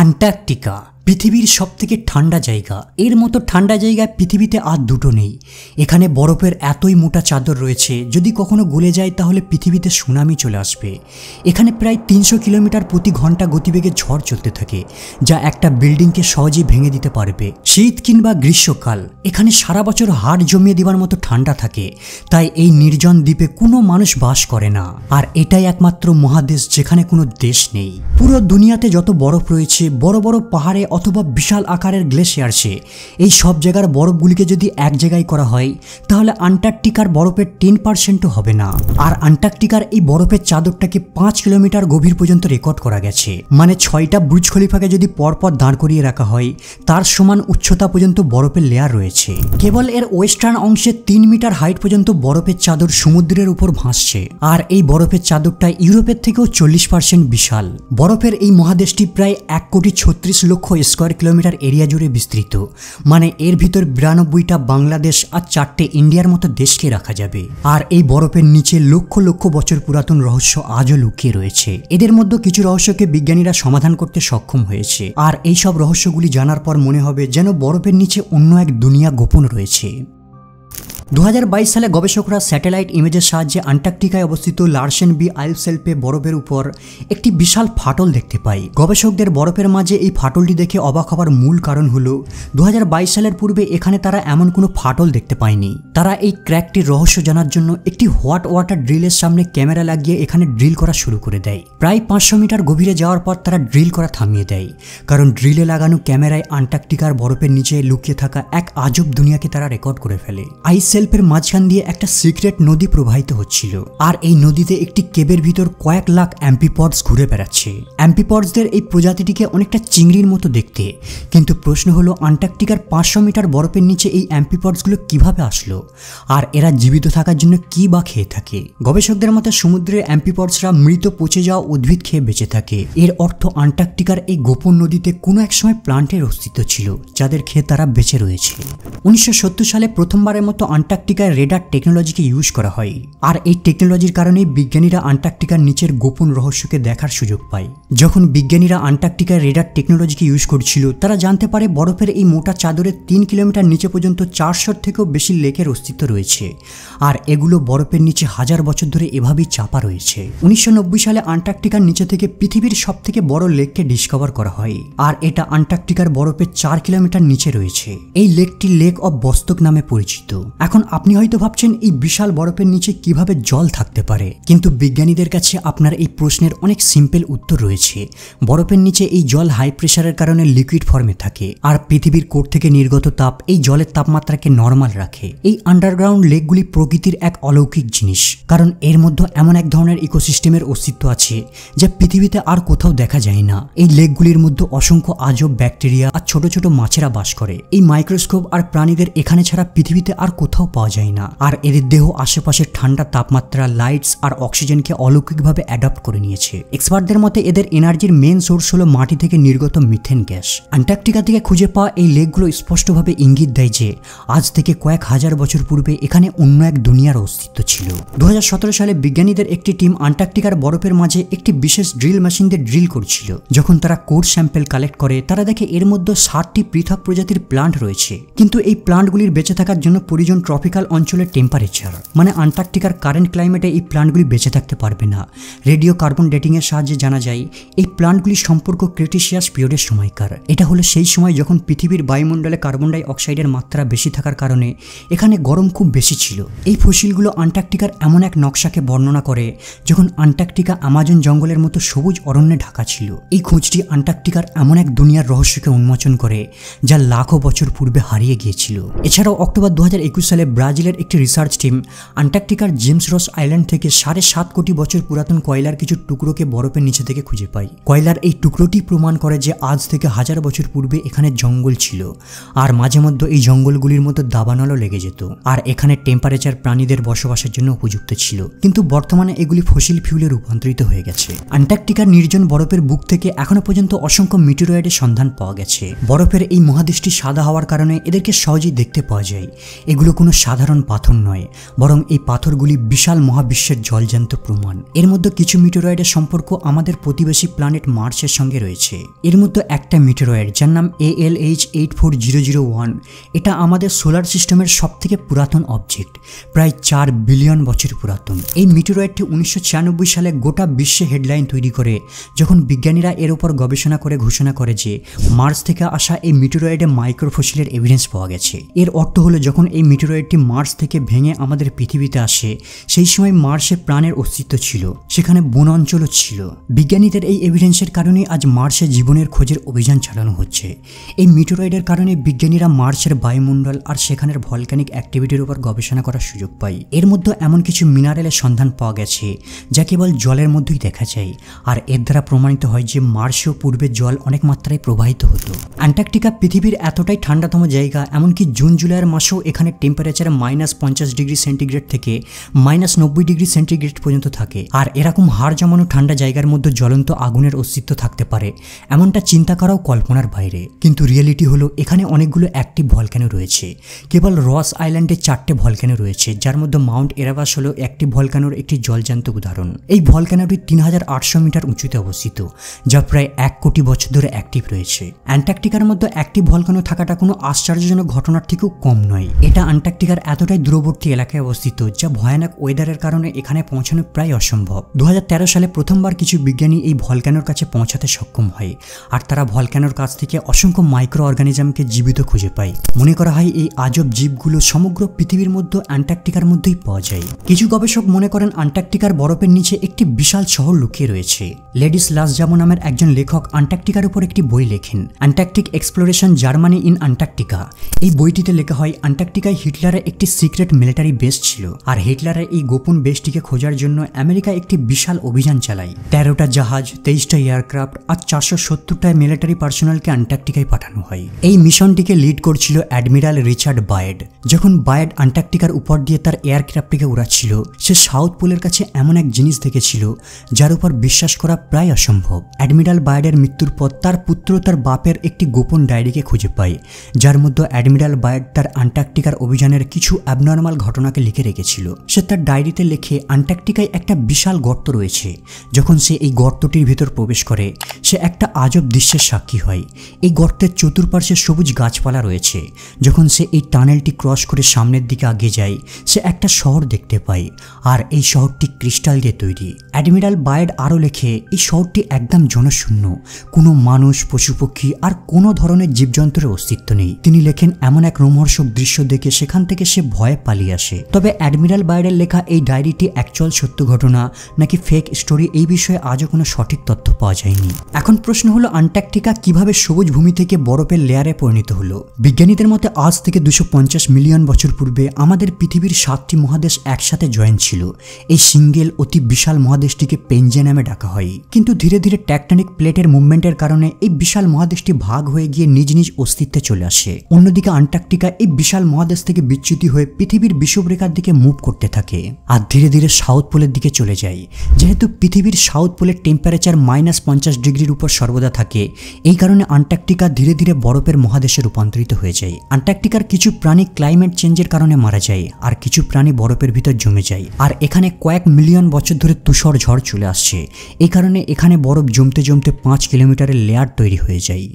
Antarctica পৃথিবীর সবথেকে ঠান্ডা জায়গা। এর মতো ঠান্ডা জায়গা পৃথিবীতে আর দুটো নেই। এখানে বরফের এতই মোটা চাদর রয়েছে, যদি কখনো গলে যায় তাহলে পৃথিবীতে সুনামি চলে আসবে। এখানে প্রায় 300 কিলোমিটার প্রতি ঘন্টা গতিবেগে ঝড় চলতে থাকে, যা একটা বিল্ডিংকে সহজেই ভেঙে দিতে পারবে। শীত কিংবা গ্রীষ্মকাল এখানে সারা বছর হাড় জমিয়ে দেওয়ার মতো ঠান্ডা থাকে, তাই এই নির্জন দ্বীপে কোনো মানুষ বাস করে না। আর এটাই একমাত্র মহাদেশ যেখানে কোনো দেশ নেই। পুরো দুনিয়াতে যত বরফ রয়েছে, বড় বড় পাহাড়ে অথবা বিশাল আকারের গ্লেশিয়ার্সে, এই সব জায়গার বরফগুলিকে যদি এক জায়গায় করা হয় তাহলে আন্টার্কটিকার বরফের 10%ও হবে না। আর আন্টার্কটিকার এই বরফের চাদরটাকে 5 কিলোমিটার গভীর পর্যন্ত রেকর্ড করা গেছে। মানে 6টা বুর্জ খলিফাকে যদি পরপর দাঁড় করিয়ে রাখা হয় তার সমান উচ্চতা পর্যন্ত বরফের লেয়ার রয়েছে। কেবল এর ওয়েস্টার্ন অংশে 3 মিটার হাইট পর্যন্ত বরফের চাদর সমুদ্রের উপর ভাসছে। আর এই বরফের চাদরটা ইউরোপের থেকেও 40% বিশাল। বরফের এই মহাদেশটি প্রায় 1,36,00,000 স্কয়ার কিলোমিটার এরিয়া জুড়ে বিস্তৃত। মানে এর ভিতর 92টা বাংলাদেশ আর 4টে ইন্ডিয়ার মতো দেশকে রাখা যাবে। আর এই বরফের নিচে লক্ষ লক্ষ বছর পুরাতন রহস্য আজও লুকিয়ে রয়েছে। এদের মধ্যে কিছু রহস্যকে বিজ্ঞানীরা সমাধান করতে সক্ষম হয়েছে। আর এই সব রহস্যগুলি জানার পর মনে হবে যেন বরফের নিচে অন্য এক দুনিয়া গোপন রয়েছে। 2022 সালে গবেষকরা স্যাটেলাইট ইমেজের সাহায্যে আন্টার্কটিকায় অবস্থিত লার্সেন বি আইসশেল্ফে বরফের উপর একটি বিশাল ফাটল দেখতে পায়। গবেষকদের বরফের মাঝে এই ফাটলটি দেখে অবাক হবার মূল কারণ হলো 2022 সালের পূর্বে এখানে তারা এমন কোনো ফাটল দেখতে পায়নি। তারা এই ক্র্যাকটির রহস্য জানার জন্য একটি হট ওয়াটার ড্রিলের সামনে ক্যামেরা লাগিয়ে এখানে ড্রিল করা শুরু করে দেয়। প্রায় 500 মিটার গভীরে যাওয়ার পর তারা ড্রিল করা থামিয়ে দেয়, কারণ ড্রিলে লাগানো ক্যামেরায় আন্টার্কটিকার বরফের নিচে লুকিয়ে থাকা এক আজব দুনিয়াকে তারা রেকর্ড করে ফেলে। সেলফের মাঝখান দিয়ে একটা সিক্রেট নদী প্রবাহিত হচ্ছিল, আর এই নদীতে একটি কেবের ভিতর কয়েক লাখ অ্যাম্পিপডস ঘুরে বেড়াচ্ছে। অ্যাম্পিপডসদের এই প্রজাতিটিকে অনেকটা চিংড়ির মতো দেখতে, কিন্তু প্রশ্ন হলো আন্টার্কটিকার 500 মিটার বরফের নিচে এই অ্যাম্পিপডসগুলো কিভাবে আসলো, আর এরা জীবিত থাকার জন্য কি বা খেয়ে থাকে। গবেষকদের মতে সমুদ্রের অ্যাম্পিপডসরা মৃত পচে যাওয়া উদ্ভিদ খেয়ে বেঁচে থাকে। এর অর্থ আন্টার্কটিকার এই গোপন নদীতে কোনো এক সময় প্লান্টের অস্তিত্ব ছিল, যাদের খেয়ে তারা বেঁচে রয়েছে। 1970 সালে প্রথমবারের মতো আন্টার্কটিকায় রেডার টেকনোলজিকে ইউজ করা হয়। আর এই টেকনোলজির কারণেই বিজ্ঞানীরা আন্টার্কটিকার নিচের গোপন রহস্যকে দেখার সুযোগ পায়। যখন বিজ্ঞানীরা আন্টার্কটিকায় রেডার টেকনোলজিকে ইউজ করছিল, তারা জানতে পারে বরফের এই মোটা চাদরের 3 কিলোমিটার নিচে পর্যন্ত 400 থেকেও বেশি লেকের অস্তিত্ব রয়েছে। আর এগুলো বরফের নিচে হাজার বছর ধরে এভাবেই চাপা রয়েছে। 1990 সালে আন্টার্কটিকার নিচে থেকে পৃথিবীর সবথেকে বড় লেককে ডিসকভার করা হয়। আর এটা আন্টার্কটিকার বরফের 4 কিলোমিটার নিচে রয়েছে। এই লেকটি লেক অফ বস্তক নামে পরিচিত। এখন আপনি হয়তো ভাবছেন এই বিশাল বরফের নিচে কিভাবে জল থাকতে পারে, কিন্তু বিজ্ঞানীদের কাছে আপনার এই প্রশ্নের অনেক সিম্পল উত্তর রয়েছে। বরফের নিচে এই জল হাই প্রেসারের কারণে লিকুইড ফর্মে থাকে, আর পৃথিবীর কোর থেকে নির্গত তাপ এই জলের তাপমাত্রাকে নরমাল রাখে। এই আন্ডারগ্রাউন্ড লেকগুলি প্রকৃতির এক অলৌকিক জিনিস, কারণ এর মধ্যে এমন এক ধরনের ইকোসিস্টেমের অস্তিত্ব আছে যা পৃথিবীতে আর কোথাও দেখা যায় না। এই লেকগুলির মধ্যে অসংখ্য আজব ব্যাকটেরিয়া আর ছোট ছোট মাছেরা বাস করে। এই মাইক্রোস্কোপ আর প্রাণীদের এখানে ছাড়া পৃথিবীতে আর কোথাও পাওয়া যায় না। আর এদের দেহ আশেপাশের ঠান্ডা তাপমাত্রা, লাইটস আর অক্সিজেনকে অলৌকিকভাবে অ্যাডপ্ট করে নিয়েছে। এক্সপার্টদের মতে এদের এনার্জির মেন সোর্স হলো মাটি থেকে নির্গত মিথেন গ্যাস। আন্টার্কটিকা থেকে খুঁজে পাওয়া এই লেকগুলো স্পষ্টভাবে ইঙ্গিত দেয় যে আজ থেকে কয়েক হাজার বছর পূর্বে এখানে অন্য এক দুনিয়ার অস্তিত্ব ছিল। 2017 সালে বিজ্ঞানীদের একটি টিম আন্টার্কটিকার বরফের মাঝে একটি বিশেষ ড্রিল মেশিন দিয়ে ড্রিল করছিল। যখন তারা কোর স্যাম্পল কালেক্ট করে, তারা দেখে এর মধ্যে 60টি পৃথক প্রজাতির প্লান্ট রয়েছে। কিন্তু এই প্লান্টগুলির বেঁচে থাকার জন্য প্রয়োজন ট্রপিক্যাল অঞ্চলের টেম্পারেচার। মানে আন্টার্কটিকার কারেন্ট ক্লাইমেটে এই প্লান্টগুলি বেঁচে থাকতে পারবে না। রেডিও কার্বন ডেটিং এর সাহায্যে জানা যায় এই প্লান্টগুলির সম্পর্ক ক্রিটিশিয়াস পিরিয়ডের সময়কার। এটা হলো সেই সময় যখন পৃথিবীর বায়ুমণ্ডলে কার্বন ডাই অক্সাইডের মাত্রা বেশি থাকার কারণে এখানে গরম খুব বেশি ছিল। এই ফসিলগুলো আন্টার্কটিকার এমন এক নকশাকে বর্ণনা করে যখন আন্টার্কটিকা আমাজন জঙ্গলের মতো সবুজ অরণ্যে ঢাকা ছিল। এই খোঁজটি আন্টার্কটিকার এমন এক দুনিয়ার রহস্যকে উন্মোচন করে যা লাখো বছর পূর্বে হারিয়ে গিয়েছিল। এছাড়াও অক্টোবর 2021 সালে ব্রাজিলের একটি রিসার্চ টিম আন্টার্কটিকার জেমস রস আইল্যান্ড থেকে 7.5 কোটি বছর পুরাতন কয়লার কিছু টুকরোকে বরফের নিচে থেকে খুঁজে পায়। কয়লার এই টুকরোটি প্রমাণ করে যে আজ থেকে হাজার বছর পূর্বে এখানে জঙ্গল ছিল, আর মাঝে মধ্যে এই জঙ্গলগুলির মতো দাবানলও লেগে যেত। আর এখানে টেম্পারেচার প্রাণীদের বসবাসের জন্য উপযুক্ত ছিল, কিন্তু বর্তমানে এগুলি ফসিল ফিউলে রূপান্তরিত হয়ে গেছে। আন্টার্কটিকার নির্জন বরফের বুক থেকে এখনো পর্যন্ত অসংখ্য মিটিরয়েডের সন্ধান পাওয়া গেছে। বরফের এই মহাদেশটি সাদা হওয়ার কারণে এদেরকে সহজেই দেখতে পাওয়া যায়। এগুলো কোনো সাধারণ পাথর নয়, বরং এই পাথরগুলি বিশাল মহাবিশ্বের জলজ্যান্ত প্রমাণ। এর মধ্যে কিছু মিটিরয়েডের সম্পর্ক আমাদের প্রতিবেশী প্ল্যানেট প্ল্যানেট মার্সের সঙ্গে রয়েছে। এর মধ্যে একটা মিটেরয়েড যার নাম ALH84001, এটা আমাদের সোলার সিস্টেমের সবথেকে পুরাতন অবজেক্ট, প্রায় 4 বিলিয়ন বছর পুরাতন। এই মিটেরয়েডটি 1996 সালে গোটা বিশ্বে হেডলাইন তৈরি করে, যখন বিজ্ঞানীরা এর উপর গবেষণা করে ঘোষণা করে যে মার্স থেকে আসা এই মিটেরয়েডে মাইক্রোফসিলের এভিডেন্স পাওয়া গেছে। এর অর্থ হলো যখন এই মিটেরয়েডটি মার্স থেকে ভেঙে আমাদের পৃথিবীতে আসে, সেই সময় মার্সে প্রাণের অস্তিত্ব ছিল, সেখানে বন অঞ্চলও ছিল। বিজ্ঞানীদের এই এভিডেন্সের কারণেই আজ মার্সে জীবনের খোঁজের অভিযান চালানো হচ্ছে। এই মিটেরয়েডের কারণে বিজ্ঞানীরা মার্সের বায়ুমণ্ডল আর সেখানের ভলক্যানিক অ্যাক্টিভিটির উপর গবেষণা করার সুযোগ পায়। এর মধ্যে এমন কিছু মিনারেলের সন্ধান পাওয়া গেছে যা কেবল জলের মধ্যেই দেখা যায়, আর এর দ্বারা প্রমাণিত হয় যে মার্সেও পূর্বে জল অনেক মাত্রায় প্রবাহিত হতো। অ্যান্টার্কটিকা পৃথিবীর এতটাই ঠান্ডাতম জায়গা, এমনকি জুন জুলাইয়ের মাসেও এখানে টেম্পারেচার -50 ডিগ্রি সেন্টিগ্রেড থেকে -90 ডিগ্রি সেন্টিগ্রেড পর্যন্ত থাকে। আর এরকম হাড় জমানো ঠান্ডা জায়গার মধ্যে জ্বলন্ত আগুনের অস্তিত্ব থাকতে পারে, এমনটা চিন্তা করাও কল্পনার বাইরে। কিন্তু রিয়েলিটি হলো এখানে অনেকগুলো অ্যাক্টিভ ভলক্যানো রয়েছে। কেবল রস আইল্যান্ডে 4টে ভলক্যানো রয়েছে, যার মধ্যে মাউন্ট এরাবাস হলো অ্যাক্টিভ ভলক্যানোর একটি জলজান্ত উদাহরণ। এই ভলক্যানোটি 3800 মিটার উঁচুতে অবস্থিত, যা প্রায় 1 কোটি বছর ধরে অ্যাক্টিভ রয়েছে। অ্যান্টার্কটিকার মধ্যে অ্যাক্টিভ ভলক্যানো থাকাটা কোনো আশ্চর্যজনক ঘটনার থেকেও কম নয়। এটা অ্যান্টার্কটিকার এতটাই দূরবর্তী এলাকায় অবস্থিত যা ভয়ানক ওয়েদারের কারণে এখানে পৌঁছানো প্রায় অসম্ভব। 2013 সালে প্রথমবার কিছু বিজ্ঞানী এই ভলক্যানোর কাছে পৌঁছাতে সক্ষম হয়, আর তারা ভলক্যানোর কাছ থেকে অসংখ্য মাইক্রো অর্গানিজমকে জীবিত খুঁজে পায়। মনে করা হয় এই আজব জীবগুলো সমগ্র পৃথিবীর মধ্যে অ্যান্টার্কটিকার মধ্যেই পাওয়া যায়। কিছু গবেষক মনে করেন অ্যান্টার্কটিকার বরফের নিচে একটি বিশাল শহর লুকিয়ে রয়েছে। লেডিস লাসজামো নামের একজন লেখক অ্যান্টার্কটিকার উপর একটি বই লেখেন, Antarctic exploration Germany in Antarctica. এই বইটিতে লেখা হয় হিটলারটায় হিটলারের একটি সিক্রেট মিলিটারি বেস ছিল, আর হিটলারের এই গোপন বেসটিকে খোঁজার জন্য আমেরিকা একটি বিশাল অভিযান চালায়। 13টা জাহাজ, 23টা এয়ারক্রাফট আর 470টা মিলিটারি পার্সোনালকে অ্যান্টার্কটিকায় পাঠানো হয়। এই মিশনটিকে লিড করছিল অ্যাডমিরাল রিচার্ড বায়েড। যখন বায়েড অ্যান্টার্কটিকার উপর দিয়ে তার এয়ারক্রাফটটিকে উড়াচ্ছিল, সে সাউথ পোলের কাছে এমন এক জিনিস দেখেছিল যার উপর বিশ্বাস করা প্রায় অসম্ভব। অ্যাডমিরাল বায়েডের মৃত্যুর পর তার পুত্র তার বাপের একটি গোপন ডায়েরিকে খুঁজে পায়, যার মধ্যে অ্যাডমিরাল বায়েড তার অ্যান্টার্কটিকার অভিযানের কিছু অ্যাবনর্মাল ঘটনাকে লিখে রেখেছিল। সে তার ডায়েরিতে লেখে অ্যান্টার্কটিকায় একটা বিশাল গর্ত রয়েছে। যখন সে এই গর্তটির ভিতর প্রবেশ করে, সে একটা আজব দৃশ্যের সাক্ষী হয়। এই গর্তের চতুর্পার্শ্বে সবুজ গাছপালা রয়েছে। যখন সে এই টানেলটি ক্রস করে সামনের দিকে এগিয়ে যায়, সে একটা শহর দেখতে পায়, আর এই শহরটি ক্রিস্টাল দিয়ে তৈরি। অ্যাডমিরাল বায়েড আরও লেখে এই শহরটি একদম জনশূন্য, কোনো মানুষ, পশুপক্ষী আর কোনো ধরনের জীবজন্তুর অস্তিত্ব নেই। তিনি লেখেন এমন এক রোমহর্ষক দৃশ্য দেখে সেখান থেকে সে ভয়ে পালিয়ে আসে। তবে অ্যাডমিরাল বায়েডের লেখা এই ডায়েরিটি অ্যাকচুয়াল সত্য ঘটনা নাকি ফেক স্টোরি, এই বিষয়ে আজও কোনো সঠিক তথ্য পাওয়া যায়নি। এখন প্রশ্ন হলো অ্যান্টার্কটিকা কিভাবে সবুজ ভূমি থেকে বরফের লেয়ারে পরিণত হলো। বিজ্ঞানীদের মতে আজ থেকে 250 মিলিয়ন বছর পূর্বে আমাদের পৃথিবীর 7টি মহাদেশ একসাথে জয়েন্ট ছিল। এই সিঙ্গেল অতি বিশাল মহাদেশটিকে পেনজে নামে ডাকা হয়। কিন্তু ধীরে ধীরে টেকটনিক প্লেটের মুভমেন্টের কারণে এই বিশাল মহাদেশটি ভাগ হয়ে গিয়ে নিজ নিজ অস্তিত্বে চলে আসে। অন্যদিকে অ্যান্টার্কটিকা এই বিশাল মহাদেশ থেকে বিচ্যুতি হয়ে পৃথিবীর বিষুবরেখার দিকে মুভ করতে থাকে আর ধীরে ধীরে সাউথ পোলের দিকে চলে যায়। যেহেতু পৃথিবীর সাউথ পোলের টেম্পারেচার -50 ডিগ্রির উপর সর্বদা থাকে, এই কারণে অ্যান্টার্কটিকা ধীরে ধীরে বরফের মহাদেশে রূপান্তরিত হয়ে যায়। অ্যান্টার্কটিকার কিছু প্রাণী ক্লাইমেট চেঞ্জের কারণে মারা যায়, আর কিছু প্রাণী বরফের ভিতর জমে যায়। আর এখানে কয়েক মিলিয়ন বছর ধরে তুষার ঝড় চলে আসছে। এই কারণে এখানে বরফ জমতে জমতে 5 কিলোমিটারের লেয়ার তৈরি হয়ে যায়।